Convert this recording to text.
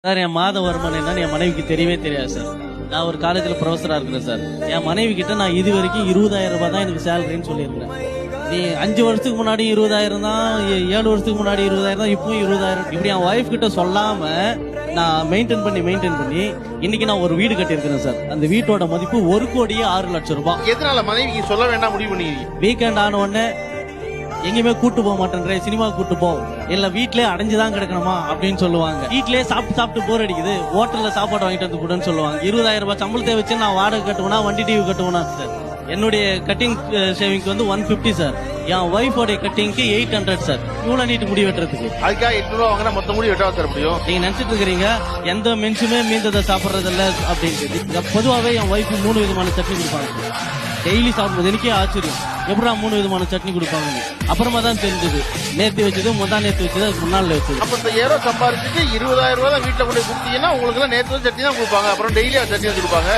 Sir என் மாத வருமானம் என்னன்னு என் மனைவிக்கு தெரியவே தெரியாது சார். நான் ஒரு காலேஜில் ப்ரொஃபஸராக இருக்கிறேன் சார். என் மனைவி கிட்ட நான் இது வரைக்கும் 20,000 ரூபாய் தான் எனக்கு சேலரின்னு சொல்லியிருந்தேன். நீ 5 வருஷத்துக்கு முன்னாடி 20,000 தான், 7 வருஷத்துக்கு முன்னாடி 20,000 தான், இப்பவும் 20,000. இப்படி என் ஒய்ஃப் கிட்ட சொல்லாம நான் மெயின்டைன் பண்ணி இன்னைக்கு நான் ஒரு வீடு கட்டியிருக்கிறேன் சார். அந்த வீட்டோட மதிப்பு 1,06,00,000 ரூபாய். எதனால மனைவிக்கு சொல்ல வேண்டாம் முடிவு பண்ணி? வீக்கெண்ட் ஆன உடனே எங்கேயுமே கூட்டு போக மாட்டேன், சினிமா கூட்டு போ, இல்ல வீட்லயே அடைஞ்சுதான் கிடக்கணுமா அப்படின்னு சொல்லுவாங்க. வீட்லயே சாப்பிட்டு போர் அடிக்குது, ஹோட்டல்ல சாப்பாடு வாங்கிட்டு வந்து கூடன்னு சொல்லுவாங்க. 20,000 ரூபாய் சம்பளத்தை வச்சு நான் வாடகை கட்டுவேனா, வண்டி டிவி கட்டுவேனா சார். என்னுடைய கட்டிங் ஷேவிங்க்கு வந்து 150 சார். என் ஒய்ஃபோட கட்டிங்க்கு 800 சார். இவ்வளவு நீட்டு முடி வெட்டுறதுக்கு அதுக்காக 800 ரூபா வாங்கினா மொத்த முடி வெட்டாம தர முடியும்? நீங்க நினைச்சிட்டு இருக்கிறீங்க எந்த மென்ஷுமே மீந்ததை சாப்பிடுறது இல்ல அப்படின்ட்டு. பொதுவாவே என் ஒய்ஃப் 3 விதமான சட்னி கொடுப்பாங்க. டெய்லி சாப்பிடுறது எனக்கே ஆச்சரியம். எப்படா 3 விதமான சட்னி கொடுப்பாங்க. அப்புறமா தான் தெரிஞ்சது நேத்து வச்சது, நேத்து வச்சது, அதுக்கு முன்னாள் வச்சது. அப்ப இந்த ஏரோ சம்பாரிச்சுட்டு 20,000 ரூபாய் வீட்டுல கொண்டு கொடுத்தீங்கன்னா உங்களுக்கு எல்லாம் நேற்று சட்னி தான் கொடுப்பாங்க, அப்புறம் டெய்லி சட்னி கொடுப்பாங்க.